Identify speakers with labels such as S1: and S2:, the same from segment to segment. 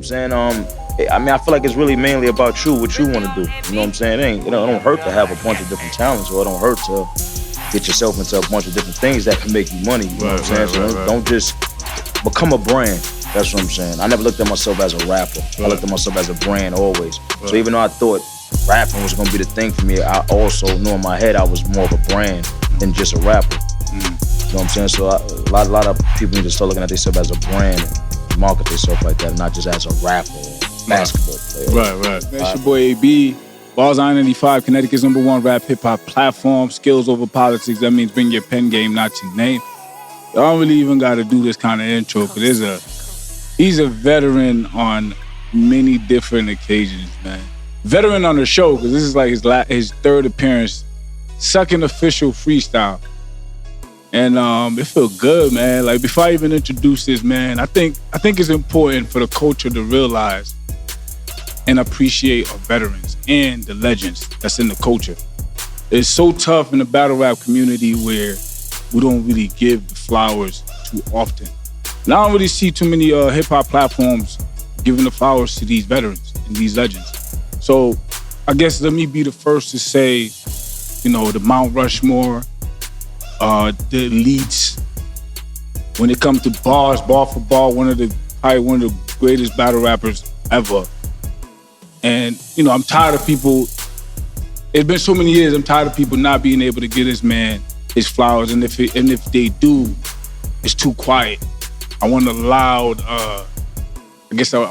S1: saying? I mean, I feel like it's really mainly about you, what you want to do. You know what I'm saying? It don't hurt to have a bunch of different talents, or it don't hurt to get yourself into a bunch of different things that can make you money. You know what I'm saying? So don't just become a brand. That's what I'm saying. I never looked at myself as a rapper. I looked at myself as a brand always. So even though I thought rapping was gonna be the thing for me, I also knew in my head I was more of a brand than just a rapper. You know what I'm saying? So a lot of people need to start looking at themselves as a brand, and market themselves like that, and not just as a rapper or basketball player.
S2: Right. That's your boy AB. On I-95 Connecticut's #1 rap hip-hop platform. Skills over politics. That means bring your pen game, not your name. Y'all don't really even got to do this kind of intro, because he's a veteran on many different occasions, man. Veteran on the show, because this is like his third appearance, second official freestyle. And it felt good, man. Like, before I even introduce this, man, I think it's important for the culture to realize and appreciate our veterans and the legends that's in the culture. It's so tough in the battle rap community where we don't really give the flowers too often. And I don't really see too many hip-hop platforms giving the flowers to these veterans and these legends. So I guess let me be the first to say, you know, the Mount Rushmore, the elites. When it comes to bars, bar for bar, probably one of the greatest battle rappers ever. And, you know, I'm tired of people, it's been so many years, I'm tired of people not being able to give this man his flowers. And if they do, it's too quiet. I want a loud, I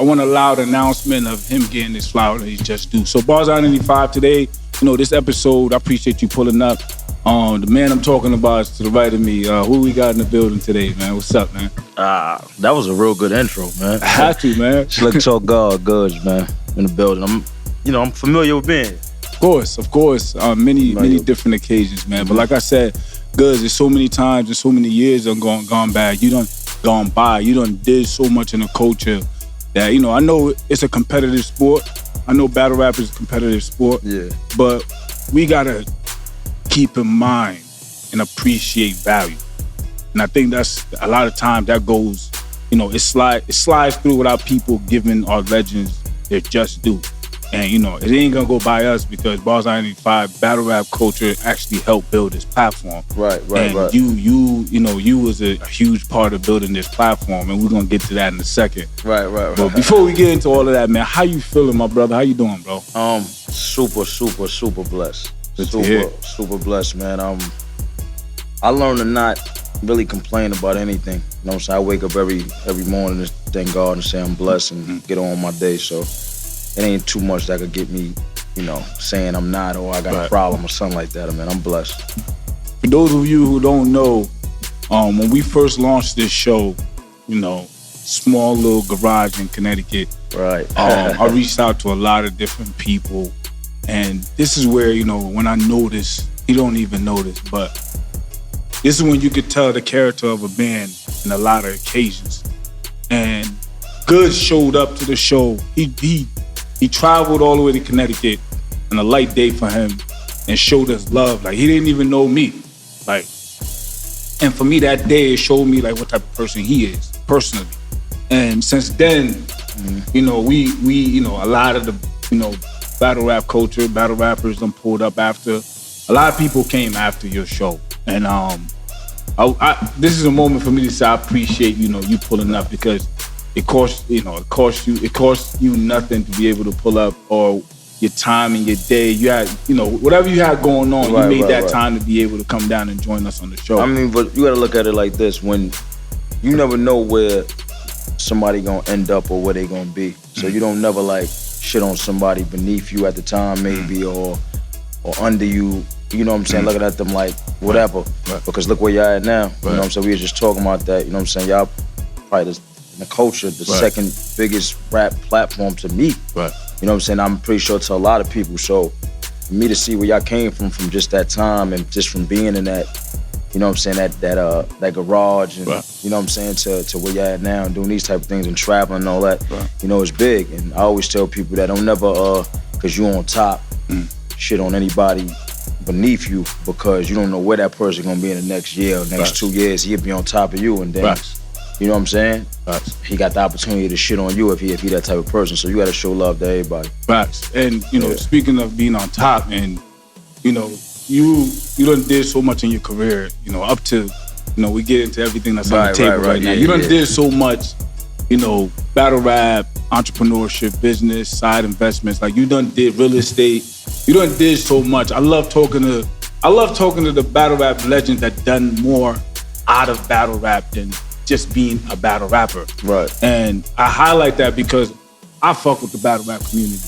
S2: want a loud announcement of him getting his flowers that he's just due. So Bars I-95 today, you know, this episode, I appreciate you pulling up. The man I'm talking about is to the right of me. Who we got in the building today, man? What's up, man?
S1: That was a real good intro, man.
S2: I had to, man.
S1: Slick Talk Goodz, man, in the building. I'm familiar with being.
S2: Of course. Many different occasions, man. But like I said, Goodz, there's so many times and so many years that gone by. You done gone by. You done did so much in the culture that, you know, I know it's a competitive sport. I know battle rap is a competitive sport. Yeah. But we gotta keep in mind and appreciate value. And I think that's a lot of times that goes, you know, it slides through without people giving our legends their just due. And, you know, it ain't gonna go by us because Bars I-95 battle rap culture actually helped build this platform.
S1: Right.
S2: You was a huge part of building this platform, and we're gonna get to that in a second.
S1: Right.
S2: But before we get into all of that, man, how you feeling, my brother? How you doing, bro?
S1: Super blessed. Super blessed, man. I learned to not really complain about anything. You know what I'm saying? I wake up every morning and thank God and say I'm blessed and get on my day. So it ain't too much that could get me, you know, saying I'm not or I got a problem or something like that. I mean, I'm blessed.
S2: For those of you who don't know, when we first launched this show, you know, small little garage in Connecticut.
S1: Right.
S2: I reached out to a lot of different people. And this is where, you know, when I notice, you don't even notice, but this is when you could tell the character of a band in a lot of occasions. And Goodz showed up to the show. He traveled all the way to Connecticut on a light day for him and showed us love. Like, he didn't even know me. Like, and for me that day, it showed me like what type of person he is, personally. And since then, you know, we you know, a lot of the, you know, battle rap culture, battle rappers done pulled up after. A lot of people came after your show. And this is a moment for me to say I appreciate, you know, you pulling up, because it costs you nothing to be able to pull up, or your time and your day. You had, you know, whatever you had going on, you made that time to be able to come down and join us on the show.
S1: I mean, but you gotta look at it like this: when you never know where somebody gonna end up or where they gonna be, so you don't never like shit on somebody beneath you at the time, maybe, or under you. You know what I'm saying? Looking at them like whatever, because look where y'all at now. You know what I'm saying? We were just talking about that. You know what I'm saying? Y'all probably in the culture, the second biggest rap platform to me.
S2: Right.
S1: You know what I'm saying? I'm pretty sure to a lot of people. So for me to see where y'all came from just that time and just from being in that, you know what I'm saying, that garage and you know what I'm saying, to where y'all at now and doing these type of things and traveling and all that, you know, it's big. And I always tell people that don't never, cause you on top, shit on anybody beneath you, because you don't know where that person gonna be in the next year or next 2 years. He'll be on top of you, and then You know what I'm saying? He got the opportunity to shit on you if he that type of person. So you got to show love to everybody.
S2: Facts. And you know, speaking of being on top, and you know, you done did so much in your career. You know, up to we get into everything that's on the table right now. You done did so much. You know, battle rap, entrepreneurship, business, side investments. Like you done did real estate. You done did so much. I love talking to the battle rap legends that done more out of battle rap than just being a battle rapper.
S1: Right.
S2: And I highlight that because I fuck with the battle rap community.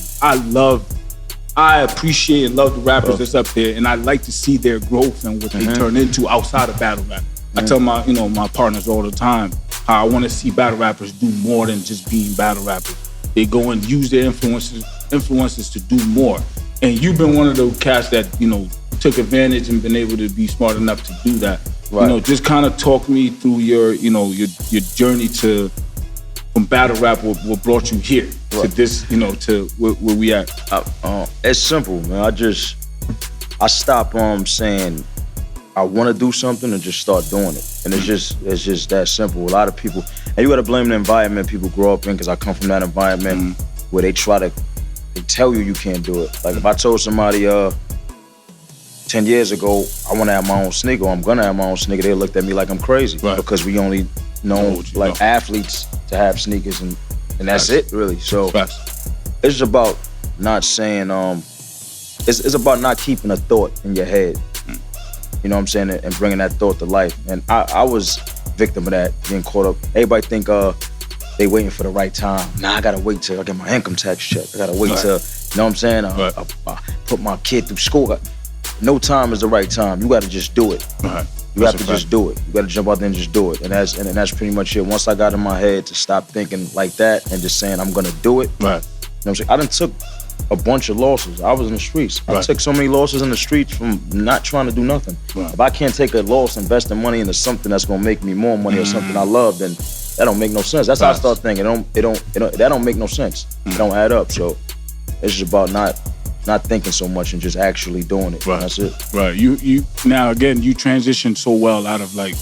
S2: I appreciate and love the rappers that's up there, and I like to see their growth and what they turn into outside of battle rap. I tell my partners all the time how I want to see battle rappers do more than just being battle rappers. They go and use their influences to do more. And you've been one of those cats that, took advantage and been able to be smart enough to do that. Right. Just kind of talk me through your journey from battle rap, what brought you here to this, to where we at.
S1: It's simple, man. I stop saying I want to do something and just start doing it. And it's just that simple. A lot of people, and you got to blame the environment people grow up in, because I come from that environment where they tell you can't do it. Like if I told somebody 10 years ago, I want to have my own sneaker, or I'm going to have my own sneaker, they looked at me like I'm crazy because we only know athletes to have sneakers and that's it really. So it's about not saying, it's about not keeping a thought in your head. You know what I'm saying? And bringing that thought to life. And I was victim of that, being caught up. Everybody think they waiting for the right time. Nah, I gotta wait till I get my income tax check. I gotta wait till, you know what I'm saying? I put my kid through school. No time is the right time. You gotta just do it. You have to just do it. You gotta jump out there and just do it. And that's pretty much it. Once I got in my head to stop thinking like that and just saying I'm gonna do it. You know what I'm saying? I done took a bunch of losses. I was in the streets. I took so many losses in the streets from not trying to do nothing. If I can't take a loss, investing money into something that's gonna make me more money or something I love, then that don't make no sense. That's how I start thinking. That don't make no sense. It don't add up. So it's just about not thinking so much and just actually doing it. That's it.
S2: Right. You now again, you transitioned so well out of like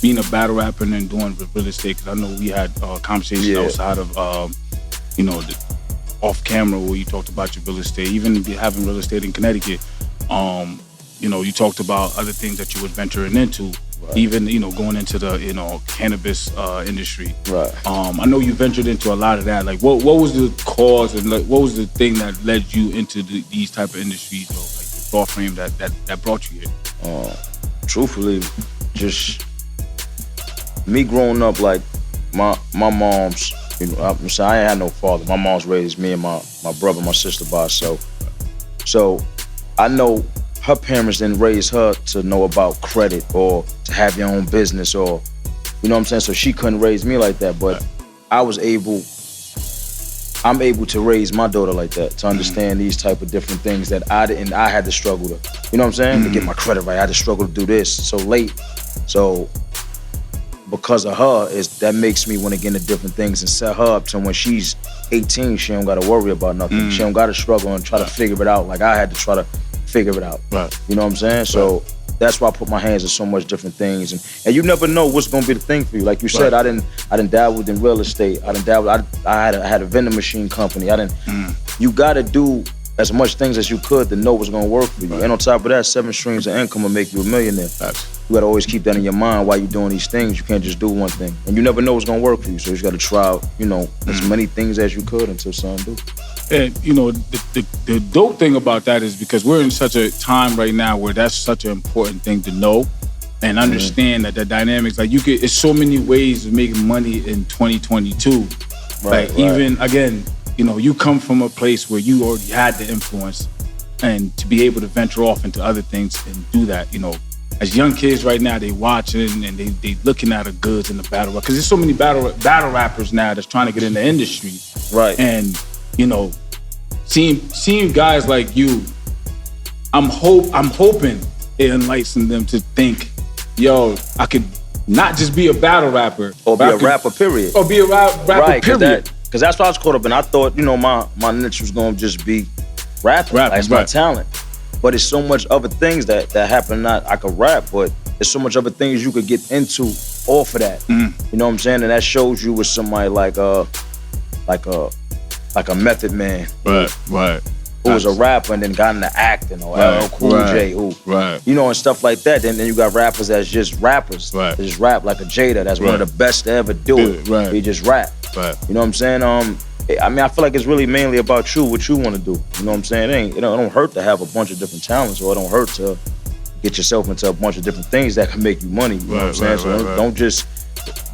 S2: being a battle rapper and then doing real estate, because I know we had conversations outside of the off camera where you talked about your real estate, even having real estate in Connecticut. You talked about other things that you were venturing into, even going into the cannabis industry. I know you ventured into a lot of that. Like, what was the cause and like, what was the thing that led you into these type of industries, or like the thought frame that brought you here?
S1: Truthfully, just me growing up, like my mom's. I ain't had no father. My mom's raised me and my brother, my sister by herself. So I know her parents didn't raise her to know about credit or to have your own business, or, you know what I'm saying? So she couldn't raise me like that, but I'm able to raise my daughter like that, to understand these type of different things that I had to struggle to, you know what I'm saying? To get my credit right, I had to struggle to do this so late. So because of her, that makes me want to get into different things and set her up to when she's 18, she don't got to worry about nothing. She don't got to struggle and try to figure it out like I had to try to figure it out. You know what I'm saying? So that's why I put my hands in so much different things, and you never know what's gonna be the thing for you. Like you said, I didn't dabble in real estate. I had a vending machine company. You gotta do as much things as you could to know what's gonna work for you. And on top of that, 7 streams of income will make you a millionaire. You gotta always keep that in your mind while you're doing these things. You can't just do one thing, and you never know what's gonna work for you. So you just gotta try, as many things as you could until something do.
S2: And the dope thing about that is because we're in such a time right now where that's such an important thing to know and understand that the dynamics, like it's so many ways of making money in 2022. Even again, you come from a place where you already had the influence, and to be able to venture off into other things and do that, as young kids right now, they watching and they looking at the Goodz in the battle rap, because there's so many battle rappers now that's trying to get in the industry. And seeing guys like you, I'm hoping it enlightens them to think, yo, I could not just be a battle rapper,
S1: or be a rapper, period.
S2: Or be a rapper, period.
S1: Because that's what I was caught up in. I thought, my niche was gonna just be rapping. That's my talent. But it's so much other things that happen. Not I could rap, but there's so much other things you could get into off of that. You know what I'm saying? And that shows you with somebody like a Method Man.
S2: Right.
S1: Who was a rapper and then got into acting, or LL Cool J, who, you know, and stuff like that. Then you got rappers that's just rappers. That just rap, like a Jada, that's one of the best to ever do it. He just rap. You know what I'm saying? I mean, I feel like it's really mainly about you, what you want to do. You know what I'm saying? It don't hurt to have a bunch of different talents, or it don't hurt to get yourself into a bunch of different things that can make you money. You know what I'm saying? So don't just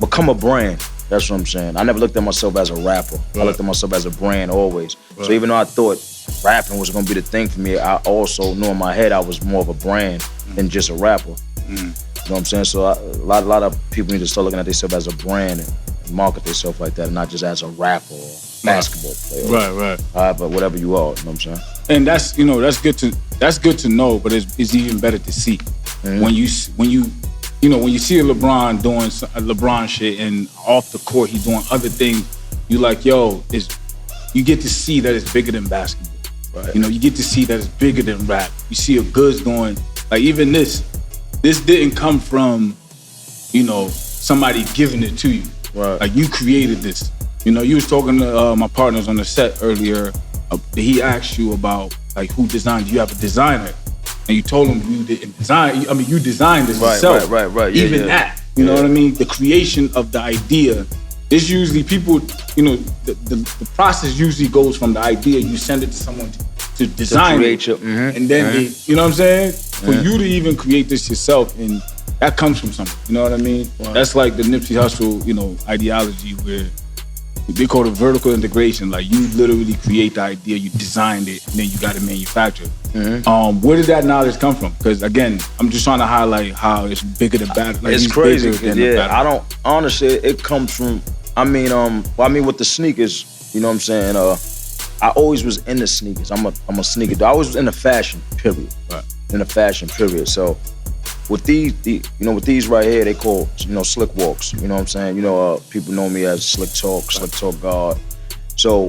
S1: become a brand. That's what I'm saying. I never looked at myself as a rapper. I looked at myself as a brand always. So even though I thought rapping was gonna be the thing for me, I also knew in my head I was more of a brand than just a rapper. You know what I'm saying? So a lot of people need to start looking at themselves as a brand and market themselves like that, and not just as a rapper or basketball player. But whatever you are, you know what I'm saying?
S2: And that's good to know, but it's even better to see. When you see a LeBron doing LeBron shit, and off the court he's doing other things, you like, yo, you get to see that it's bigger than basketball. You know, you get to see that it's bigger than rap. You see a Goodz doing, like, even this didn't come from, you know, somebody giving it to you. Like, you created this. You know, you was talking to my partners on the set earlier. He asked you about, like, who designed. You have a designer, and you told him you didn't design. I mean, you designed this yourself. Even that, you know what I mean? The creation of the idea. It's usually people, you know, the process usually goes from the idea, you send it to someone to design it, and then they, you know what I'm saying? For you to even create this yourself, and that comes from something, you know what I mean? That's like the Nipsey Hussle, you know, ideology, where they call it vertical integration. Like, you literally create the idea, you designed it, and then you got to manufacture it. Where did that knowledge come from? Because again, I'm just trying to highlight how it's bigger than battle. Like,
S1: it's crazy. I don't, honestly, it comes from, I mean with the sneakers, you know what I'm saying? I always was into sneakers. I'm a sneaker dude. I always was into fashion, period. In the fashion, period. So with these right here, they call, you know, slick walks. You know what I'm saying? You know, people know me as Slick Talk God. So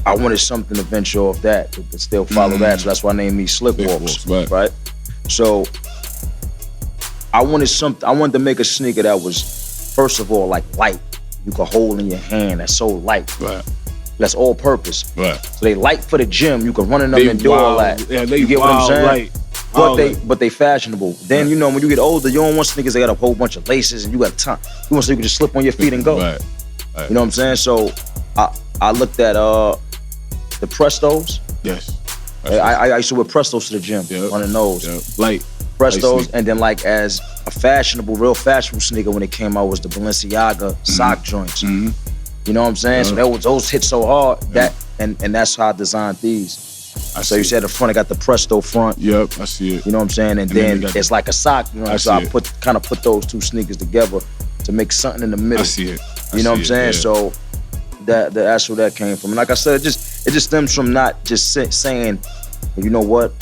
S1: I wanted something to venture off that, to still follow that. So that's why I named me Slick Walks, right? So I wanted to make a sneaker that was, first of all, like light. You could hold in your hand. That's so light. That's all purpose. So they light for the gym. You can run in them and do all that. You get what I'm saying? But they fashionable. Then, you know, when you get older, you don't want sneakers that got a whole bunch of laces and you got time. You want so you can just slip on your feet and go. You know what I'm saying? So I looked at the Prestos. I used to wear Prestos to the gym. One of those. Light Prestos, and then, like, as a fashionable, real fashionable sneaker when it came out was the Balenciaga sock joints. You know what I'm saying? So those hit so hard that, and that's how I designed these. So you said the front, I got the Presto front.
S2: I see it.
S1: You know what I'm saying? And then it's like a sock. You know, so I kind of put those two sneakers together to make something in the middle.
S2: I see it.
S1: You know what I'm saying? So that's where that came from. And like I said, it just stems from not just saying, you know what,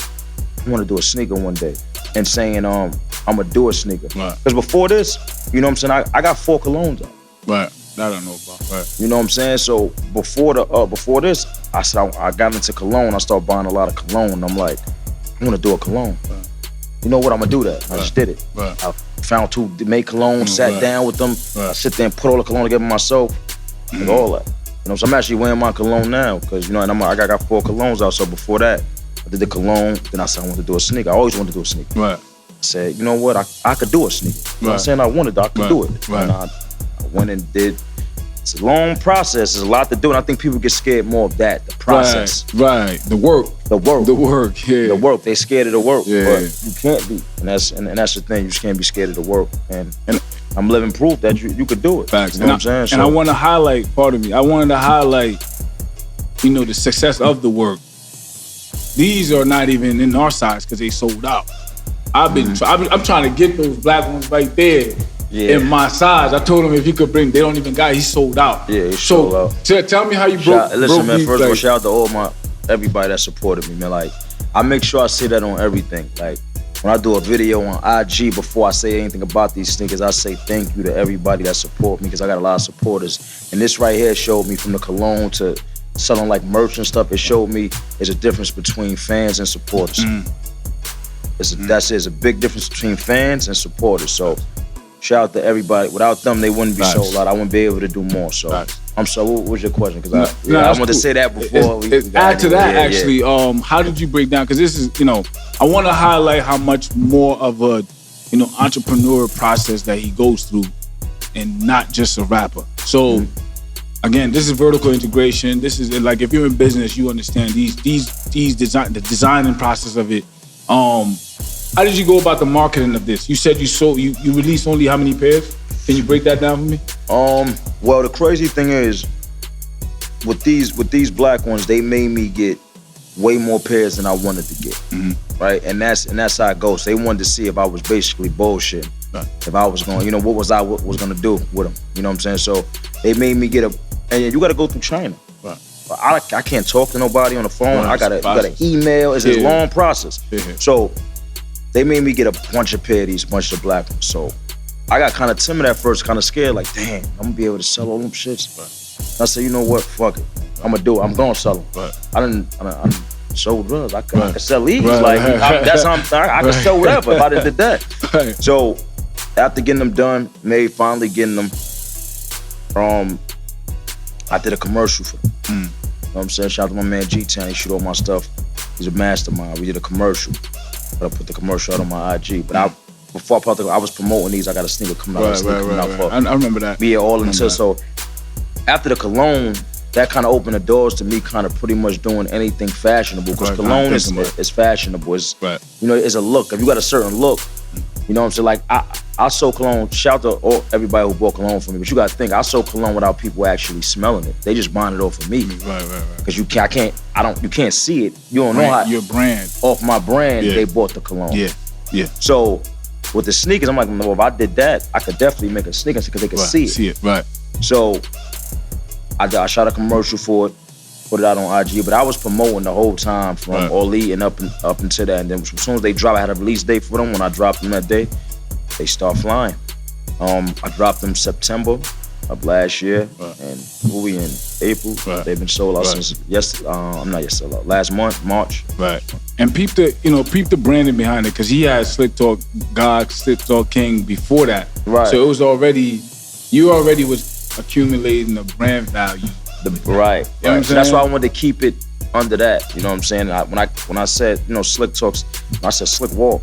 S1: I want to do a sneaker one day, and saying I'm gonna do a sneaker. Because before this, you know what I'm saying, I got 4 colognes out.
S2: That I don't know about.
S1: You know what I'm saying? So before this, I got into cologne. I started buying a lot of cologne. I'm like, I want to do a cologne. You know what? I'm gonna do that. I just did it. I found 2 to make cologne, sat down with them. I sit there and put all the cologne together myself, like all that. You know, so I'm actually wearing my cologne now because, you know, and I got 4 colognes out. So before that, I did the cologne. Then I said I wanted to do a sneaker. I always wanted to do a sneaker. I said, you know what? I could do a sneaker. You know what I'm saying? I wanted to. I could do it. And I went and did. It's a long process. There's a lot to do, and I think people get scared more of that, the process.
S2: The work.
S1: The work.
S2: The work.
S1: They're scared of the work, but you can't be. And that's the thing. You just can't be scared of the work. And I'm living proof that you could do it.
S2: Facts.
S1: You know what I'm saying?
S2: And I want to highlight, I wanted to highlight, you know, the success of the work. These are not even in our size because they sold out. I'm trying to get those black ones right there. In my size. I told him if he could bring, they don't even got, he sold out.
S1: He sold out.
S2: Tell me how you broke.
S1: Listen, man, first of all, shout out to everybody that supported me, man. Like, I make sure I say that on everything. Like, when I do a video on IG, before I say anything about these sneakers, I say thank you to everybody that support me, because I got a lot of supporters. And this right here showed me, from the cologne to selling like merch and stuff, it showed me there's a difference between fans and supporters. There's a big difference between fans and supporters. So shout out to everybody. Without them, they wouldn't be sold out. I wouldn't be able to do more. So I'm sorry. What was your question? Because I wanted to say that before.
S2: Add to that, actually. How did you break down? Because this is, I want to highlight how much more of a, entrepreneur process that he goes through, and not just a rapper. So. Again, this is vertical integration. This is like, if you're in business, you understand the designing process of it. How did you go about the marketing of this? You said you released only how many pairs? Can you break that down for me?
S1: Well, the crazy thing is, with these black ones, they made me get way more pairs than I wanted to get, right? And that's how it goes. They wanted to see if I was basically bullshitting. Right. If I was going, what was gonna do with them? You know what I'm saying? So they made me get and you gotta go through China. Right. I can't talk to nobody on the phone.
S2: Right,
S1: you gotta email. It's a long process. So they made me get a bunch of pairs, bunch of black ones. So I got kind of timid at first, kind of scared, like, damn, I'm gonna be able to sell all them shits. Right. I said, you know what, fuck it. I'm gonna do it. I'm gonna sell them. Right. I'm sold drugs. I could sell leaves. Right. That's how I could sell whatever if I did that. Right. So after getting them done, finally getting them, I did a commercial for them. You know what I'm saying? Shout out to my man G-Town. He shoot all my stuff. He's a mastermind. We did a commercial. But I put the commercial out on my IG. But before I was promoting these. I got a sneaker coming out.
S2: I remember that.
S1: Yeah, all until so. After the cologne, that kind of opened the doors to me kind of pretty much doing anything fashionable. Because cologne is fashionable. It's, it's a look. If you got a certain look, you know what I'm saying? Like, I sold cologne, shout out to everybody who bought cologne for me, but you gotta think, I sold cologne without people actually smelling it. They just buying it off of me. Right. Because you can't see it. You don't know how.
S2: Your brand.
S1: Off my brand, they bought the cologne.
S2: Yeah.
S1: So, with the sneakers, I'm like, no, if I did that, I could definitely make a sneaker because they could see it.
S2: Right.
S1: So, I shot a commercial for it, put it out on IG, but I was promoting the whole time from Oli and up until that. And then as soon as they dropped, I had a release date for them. When I dropped them that day, they start flying. I dropped them September of last year, and we in April. They've been sold out since last month, March.
S2: Right. And peep the branding behind it, because he had Slick Talk God, Slick Talk King before that. Right. So it was you already was accumulating the brand value.
S1: Right. You know so that's why I wanted to keep it under that. You know what I'm saying? When I said, Slick Talks, I said Slick Walk.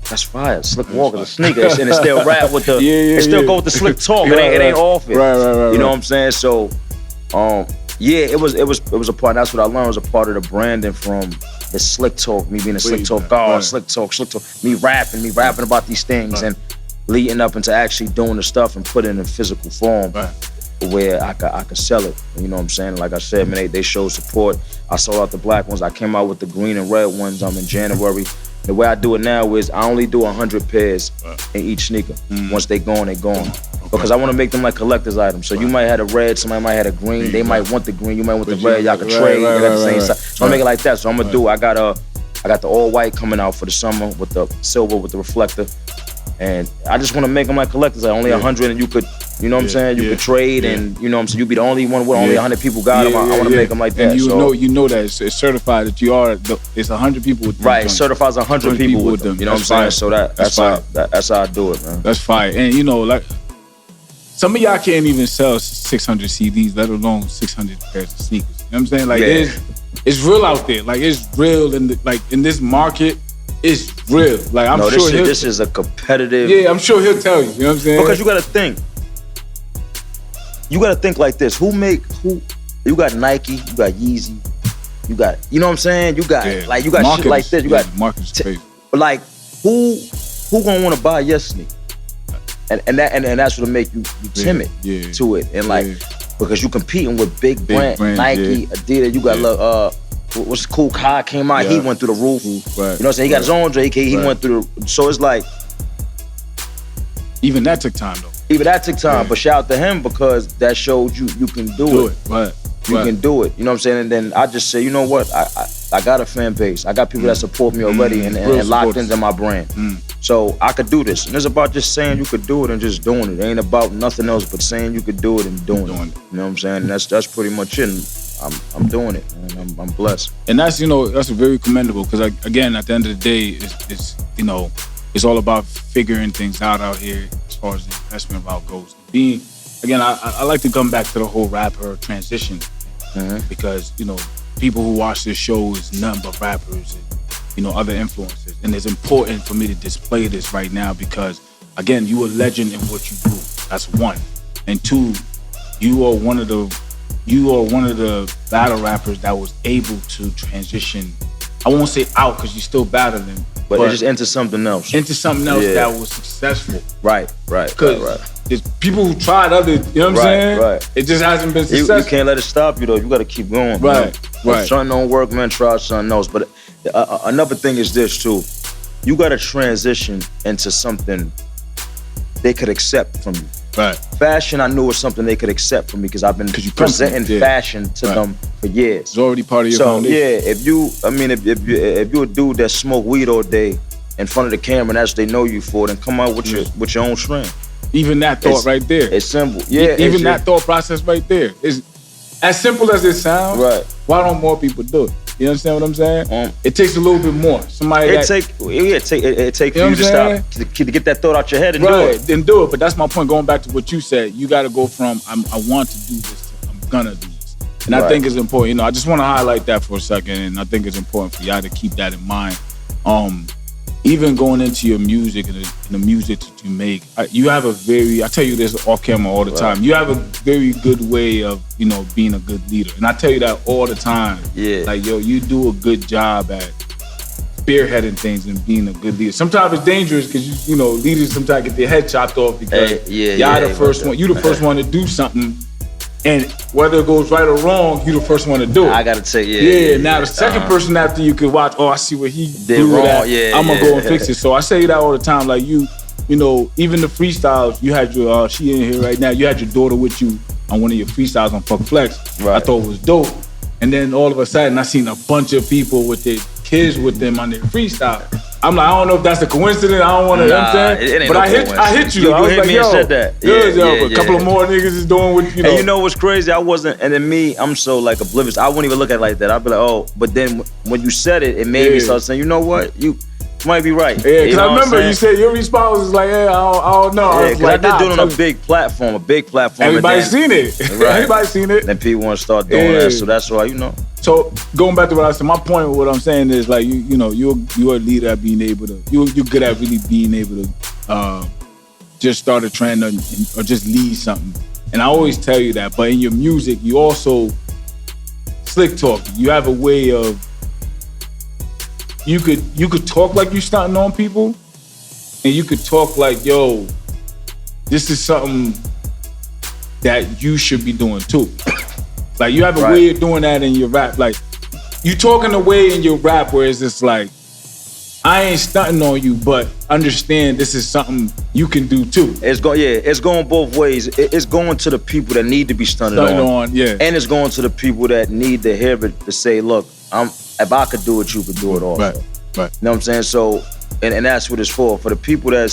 S1: That's fire. Slick Walk is a sneaker, and it still rap with the. It still go with the Slick Talk. It ain't off it.
S2: Right.
S1: You know what I'm saying? So, it was a part. That's what I learned. Was a part of the branding from the Slick Talk. Me being a Slick Talk God, Slick Talk. Me rapping about these things, and leading up into actually doing the stuff and putting it in physical form. Where I could sell it. You know what I'm saying? Like I said, man, they showed support. I sold out the black ones. I came out with the green and red ones in January. The way I do it now is I only do 100 pairs in each sneaker. Once they gone, they gone. Okay. Because I want to make them like collector's items. So you might have a red, somebody might have a green. They might want the green, you might want the red. Y'all can trade. They got the same size. So I make it like that. So I'm gonna do. I got the all white coming out for the summer with the silver with the reflector. And I just want to make them like collectors. Like only 100, and you could, you know what I'm saying? You could trade, and you know what I'm saying? You be the only one where only 100 people got them. I want to make them like that.
S2: And you know that it's certified that you are. It's 100 people with them.
S1: Right, it certifies 100 people with them. You know what I'm saying? So that's how I do it, man.
S2: That's fire. And like some of y'all can't even sell 600 CDs, let alone 600 pairs of sneakers. You know what I'm saying? Like it's real out there. Like it's real in this market. It's real. Like I'm sure
S1: this is a competitive.
S2: Yeah, I'm sure he'll tell you. You know what I'm saying?
S1: Because you gotta think. You gotta think like this. Who? You got Nike. You got Yeezy. You got. You know what I'm saying? You got you got shit like this. You got
S2: market's crazy.
S1: Like who gonna want to buy your sneaker? And that's what'll make you timid to it. And because you competing with big brand Nike, Adidas. You got what's cool? Kai came out. He went through the roof. Right. You know what I'm saying? He got his own Drake. He went through so it's like.
S2: Even that took time though.
S1: But shout out to him because that showed you can do it.
S2: Right.
S1: You can do it. You know what I'm saying? And then I just say, you know what? I got a fan base. I got people that support me already and locked into my brand. So I could do this. And it's about just saying you could do it and just doing it. It ain't about nothing else but saying you could do it and doing it. You know what I'm saying? And that's pretty much it. I'm doing it, and I'm blessed.
S2: And that's that's very commendable because again, at the end of the day, it's all about figuring things out here, far as the investment route goes. Being, again, I like to come back to the whole rapper transition because, you know, people who watch this show is nothing but rappers and, you know, other influencers. And it's important for me to display this right now because, again, you a legend in what you do. That's one. And two, you are one of the battle rappers that was able to transition. I won't say out because you're still battling, but
S1: just into something else.
S2: Into something else that was successful.
S1: Right.
S2: Because there's people who tried other, you know what I'm saying? Right. It just hasn't been successful.
S1: You can't let it stop you though. You got to keep going.
S2: Right.
S1: If something don't work, man, try something else. But another thing is this too. You got to transition into something they could accept from you.
S2: Right.
S1: Fashion, I knew was something they could accept from me because I've been presenting fashion to them for years.
S2: It's already part of your foundation.
S1: Yeah, if you a dude that smoke weed all day in front of the camera and that's what they know you for, then come out with your own strand.
S2: Even that thought right there.
S1: It's simple. Yeah.
S2: Even that thought process right there. It's as simple as it sounds.
S1: Right.
S2: Why don't more people do it? You understand what I'm saying? It takes a little bit more. It takes for you to stop to get that thought out your head and do it. Then do it. But that's my point. Going back to what you said, you got to go from I want to do this to I'm gonna do this, and I think it's important. You know, I just want to highlight that for a second, and I think it's important for y'all to keep that in mind. Even going into your music and the music that you make, you have I tell you this off camera all the time, you have a very good way of, you know, being a good leader. And I tell you that all the time. Yeah. Like, yo, you do a good job at spearheading things and being a good leader. Sometimes it's dangerous because, you know, leaders sometimes get their head chopped off because you're the first one to do something. And whether it goes right or wrong, you the first one to do it.
S1: I gotta say,
S2: Now the second person after you could watch, I see what he did wrong. I'm gonna go and fix it. So I say that all the time. Like you know, even the freestyles, you had your she in here right now. You had your daughter with you on one of your freestyles on Fuck Flex. Right. I thought it was dope. And then all of a sudden, I seen a bunch of people with their kids with them on their freestyle. I'm like, I don't know if that's a coincidence. I don't want to, you know what I'm saying? But I hit you. I was
S1: hit
S2: like,
S1: me and said that.
S2: But a couple of more niggas is doing what, you know.
S1: And you know what's crazy? I wasn't, and then me, I'm so like oblivious. I wouldn't even look at it like that. I'd be like, but then when you said it, it made me start saying, you know what? You might be right.
S2: Yeah, because I remember you said your response was like, I don't know.
S1: Yeah, because I did do it on a big platform.
S2: Everybody's seen it. Everybody's seen it.
S1: Then people want to start doing that, so that's why, you know.
S2: So going back to what I said, my point with what I'm saying is like you're a leader at being able to you're good at really being able to just start a trend or just lead something. And I always tell you that. But in your music, you also slick talk. You have a way of you could talk like you stunting on people, and you could talk like, yo, this is something that you should be doing too. Like you have a way of doing that in your rap. Like you talking a way in your rap where it's just like, I ain't stunting on you, but understand this is something you can do too.
S1: It's going both ways. It's going to the people that need to be stunted on. And it's going to the people that need to hear it to say, look, if I could do it, you could do it also.
S2: Right.
S1: You know what I'm saying? So, and that's what it's for. For the people that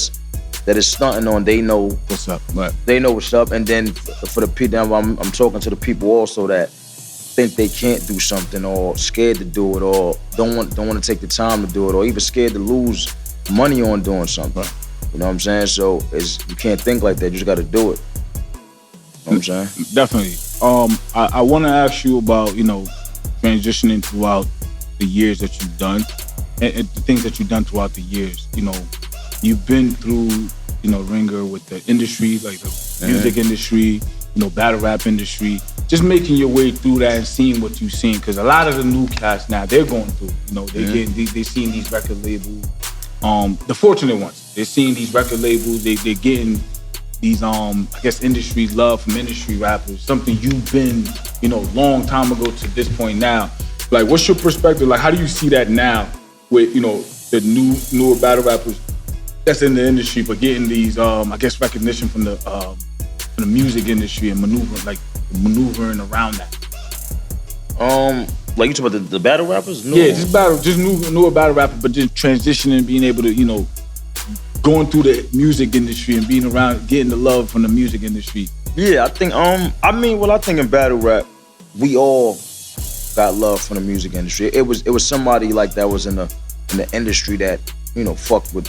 S1: is stunting on, they know
S2: what's up. Right.
S1: They know what's up. And then for the people, I'm talking to the people also that think they can't do something or scared to do it or don't want to take the time to do it or even scared to lose money on doing something.
S2: Right.
S1: You know what I'm saying? So you can't think like that. You just got to do it. You know what I'm saying?
S2: Definitely. I want to ask you about, you know, transitioning throughout the years that you've done and the things that you've done throughout the years. You know, you've been through, you know, ringer with the industry, like the music industry, you know, battle rap industry, just making your way through that and seeing what you've seen. Because a lot of the new cats now, they're going through, you know, they're seeing these record labels, the fortunate ones, they're seeing these record labels, they're getting these, I guess, industry love from industry rappers, something you've been, you know, long time ago to this point now. Like, what's your perspective? Like, how do you see that now with, you know, the newer battle rappers that's in the industry, but getting these, I guess, recognition from the music industry and maneuvering around that?
S1: Like you talk about the battle rappers?
S2: No. Yeah, just newer battle rappers, but just transitioning, being able to, you know, going through the music industry and being around, getting the love from the music industry.
S1: Yeah, I think, I think in battle rap, we all got love from the music industry. It was somebody like that was in the industry that, you know, fucked with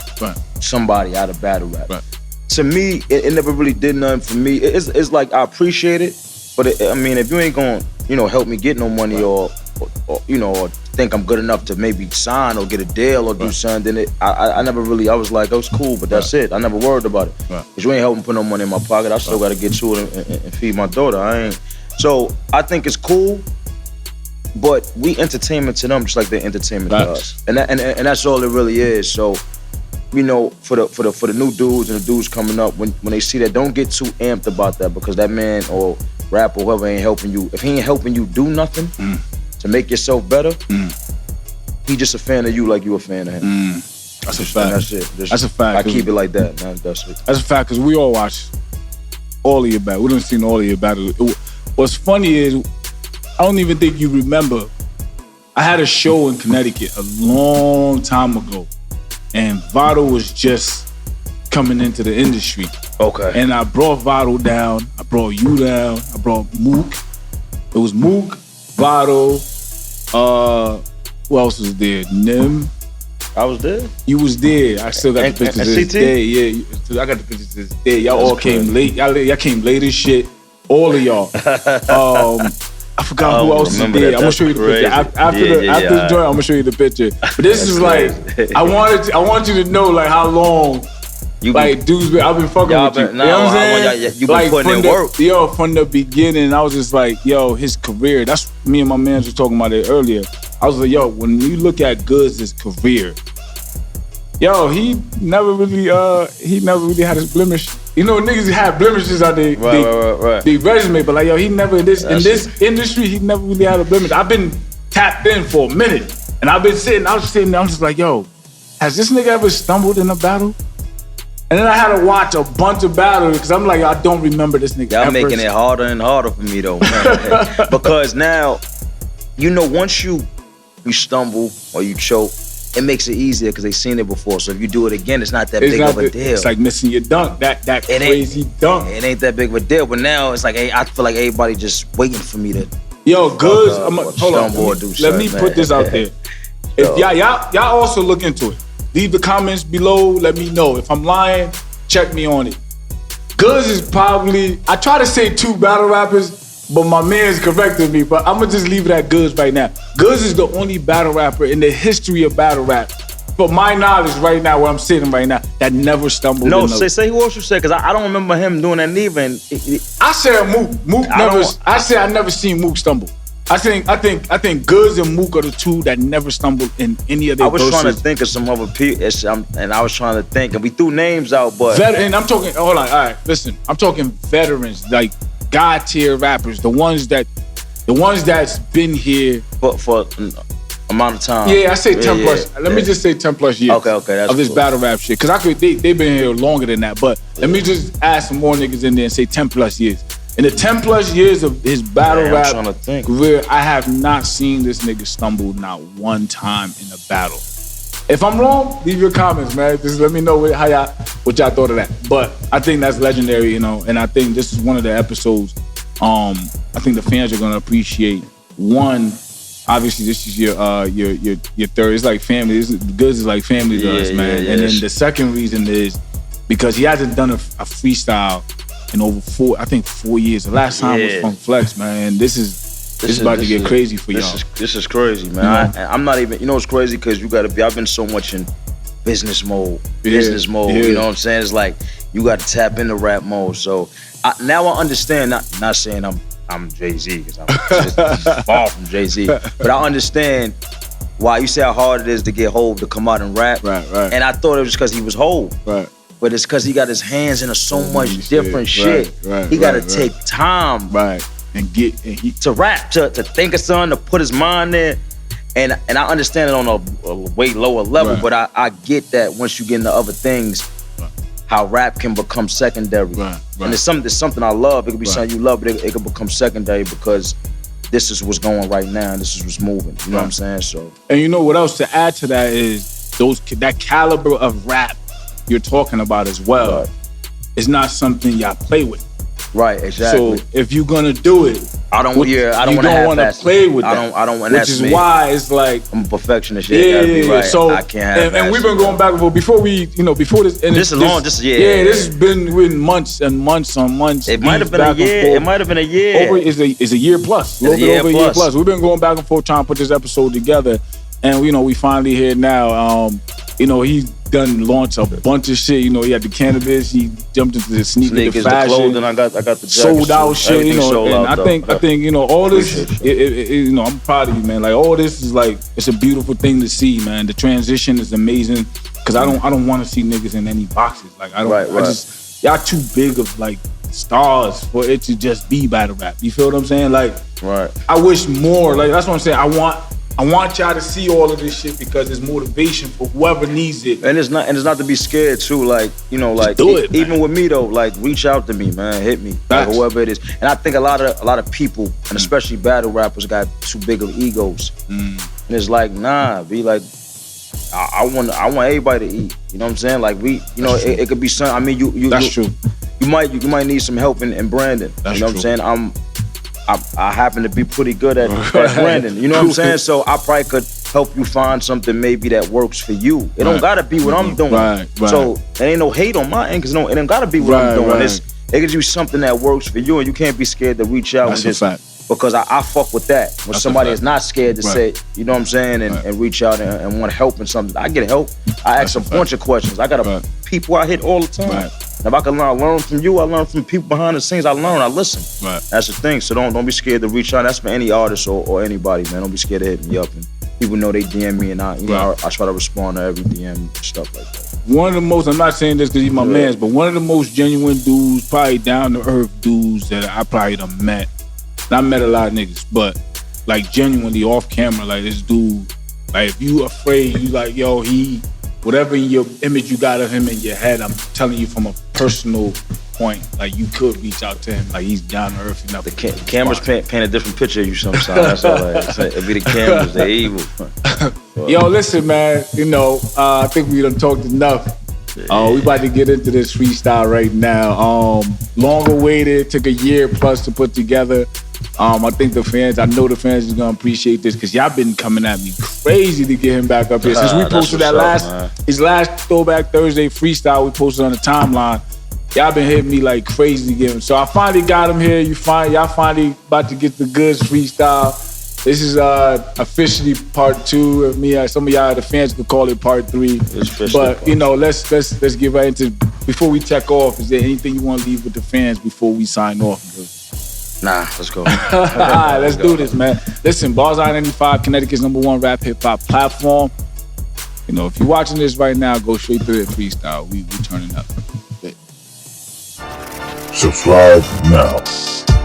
S1: somebody out of battle rap.
S2: Right.
S1: to me, it never really did nothing for me. It's like I appreciate it, but I mean, if you ain't gonna, help me get no money or or think I'm good enough to maybe sign or get a deal or do something, then I never really, I was like, oh, it's cool, but that's it. I never worried about it. Because you ain't helping put no money in my pocket. I still got to get to it and feed my daughter. So I think it's cool, but we entertainment to them just like they're entertainment to us. And that's all it really is. So, for the new dudes and the dudes coming up, when they see that, don't get too amped about that, because that man or rapper or whoever ain't helping you. If he ain't helping you do nothing to make yourself better, he just a fan of you like you a fan of him.
S2: That's a fact.
S1: That's it.
S2: That's a fact.
S1: I keep it like that, man. That's it.
S2: That's a fact, because we all watch all of your battles. We done seen all of your battles. What's funny is, I don't even think you remember, I had a show in Connecticut a long time ago, and Vado was just coming into the industry.
S1: Okay.
S2: And I brought Vado down, I brought you down, I brought Mook. It was Mook, Vado, who else was there? Nim.
S1: I was there.
S2: You was there. I still got the pictures to this day. Yeah, I got the pictures to this day. Y'all all came late. Y'all came late as shit. All of y'all. I forgot who else is there. I'm gonna show you the picture. After the joint, I'm gonna show you the picture. But this is like, I want you to know like how long dudes I've been fucking with you. You know what I'm saying?
S1: You been putting in work.
S2: Yo, from the beginning, I was just like, yo, his career. That's me and my man was talking about it earlier. I was like, yo, when you look at Goodz' career, yo, he never really had his blemish. Niggas had blemishes on their resume, but like, yo, he never in this industry, he never really had a blemish. I've been tapped in for a minute, and I was sitting there, I'm just like, yo, has this nigga ever stumbled in a battle? And then I had to watch a bunch of battles, because I'm like, I don't remember this nigga.
S1: Y'all making it harder and harder for me though, man. Because now, once you stumble or you choke, it makes it easier because they've seen it before. So if you do it again, it's not that big of a deal.
S2: It's like missing your dunk, that crazy dunk.
S1: It ain't that big of a deal. But now it's like, I feel like everybody just waiting for me to.
S2: Yo, Goodz, hold on. Let me put this out there. If y'all also look into it. Leave the comments below. Let me know. If I'm lying, check me on it. Goodz is probably, I try to say 2 battle rappers, but my man's corrected me, but I'm gonna just leave it at Goodz right now. Goodz is the only battle rapper in the history of battle rap, for my knowledge right now, where I'm sitting right now, that never stumbled.
S1: No, say who else you said, because I don't remember him doing that neither. And
S2: I said Mook. I never seen Mook stumble. I think Goodz and Mook are the 2 that never stumbled in any of their verses.
S1: I was trying to think of some other people, and I was trying to think, and we threw names out, but...
S2: And I'm talking, hold on, all right, listen. I'm talking veterans, like God tier rappers, the ones that's been here
S1: for an amount of time.
S2: Yeah, I say 10 plus. Let me just say 10 plus years.
S1: Okay, that's
S2: of this battle rap shit, because they've been here longer than that. But let me just add some more niggas in there and say 10 plus years. In the 10 plus years of his battle rap career, I have not seen this nigga stumble not one time in a battle. If I'm wrong, leave your comments, man. Just let me know what y'all thought of that. But I think that's legendary, and I think this is one of the episodes I think the fans are gonna appreciate. One, obviously this is your third. It's like family. Goodz is like family to us, man. And then the second reason is because he hasn't done a freestyle in over 4 years. The last time was Funk Flex, man. This is about to get crazy for y'all.
S1: This is crazy, man. I'm not even, it's crazy because I've been so much in business mode. You know what I'm saying? It's like, you got to tap into rap mode. So now I understand, not saying I'm Jay-Z, because I'm just far from Jay-Z, but I understand why you say how hard it is to get Hov to come out and rap. Right. And I thought it was because he was Hov. Right. But it's because he got his hands into so much different shit. He got to take time.
S2: And
S1: to rap, to think of something, to put his mind there. And I understand it on a way lower level, but I get that once you get into other things, how rap can become secondary. And it's something I love. It could be something you love, but it could become secondary because this is what's going right now, and this is what's moving. You know what I'm saying? So.
S2: And you know what else to add to that is that caliber of rap you're talking about as well is not something y'all play with.
S1: Right, exactly.
S2: So if you're gonna do it,
S1: I don't want to
S2: play with that.
S1: I don't want
S2: that. Which is why it's like
S1: I'm a perfectionist. Yeah. Right.
S2: So
S1: I can't have
S2: and we've been going back and forth before we, before this. And
S1: this is long. This
S2: has been months and months on months.
S1: It might have been a year. It might have been a year.
S2: It's a year plus. A little bit over a year plus. We've been going back and forth trying to put this episode together, and we finally here now. He's done launched a bunch of shit. He had the cannabis. He jumped into the sneakers, the fashion,
S1: the clothing. I got the jacket,
S2: sold out shit. I think all this.
S1: Appreciate
S2: I'm proud of you, man. Like all this is like it's a beautiful thing to see, man. The transition is amazing because I don't want to see niggas in any boxes. Like I don't.
S1: Right.
S2: I just y'all too big of like stars for it to just be battle rap. You feel what I'm saying? Like
S1: right.
S2: I wish more. Like that's what I'm saying. I want y'all to see all of this shit because it's motivation for whoever needs it.
S1: And it's not to be scared too. Like like
S2: do it,
S1: even with me though, like reach out to me, man, hit me, like, whoever it is. And I think a lot of people, and especially battle rappers, got too big of egos. And it's like, nah, be like, I want everybody to eat. You know what I'm saying? Like it could be some. I mean, you.
S2: That's true.
S1: You might need some help in branding.
S2: That's
S1: you know
S2: true.
S1: what I'm saying? I happen to be pretty good at branding. You know what I'm saying? So I probably could help you find something maybe that works for you. It don't gotta be what I'm doing.
S2: Right.
S1: So there ain't no hate on my end because it don't gotta be what I'm doing. It gives you something that works for you, and you can't be scared to reach out.
S2: That's
S1: and just because I fuck with that. When somebody is not scared to say, you know what I'm saying, and reach out and want help in something, I get help. I ask a bunch of questions. I got people I hit all the time. If I can learn from you, I learn from people behind the scenes. I learn, I listen. That's the thing. So don't be scared to reach out. That's for any artist or anybody, man. Don't be scared to hit me up. And people know they DM me, and I try to respond to every DM and stuff like that.
S2: One of the most, I'm not saying this because he's my man's, but one of the most genuine dudes, probably down to earth dudes that I probably done met. And I met a lot of niggas, but like genuinely off camera, like this dude, like if you afraid, you like, yo, whatever your image you got of him in your head, I'm telling you from a personal point, like you could reach out to him, like he's down to earth enough.
S1: The cameras paint a different picture of you sometimes. That's all it be the cameras, they're evil.
S2: Yo, listen, man, I think we done talked enough. We about to get into this freestyle right now. Long awaited, took a year plus to put together. I think I know the fans is gonna appreciate this because y'all been coming at me crazy to get him back up here. Since we posted his last Throwback Thursday freestyle we posted on the timeline, y'all been hitting me like crazy to get him. So I finally got him here. Y'all finally about to get the Goodz freestyle. This is officially part 2 of me. Some of y'all, the fans, could call it part 3. But let's get right into. Before we check off, is there anything you want to leave with the fans before we sign off?
S1: Nah, let's go.
S2: Let's do this, man. Listen, On I-95 Connecticut's #1 rap hip hop platform. If you're watching this right now, go straight to the freestyle. We turning up.
S3: Subscribe now.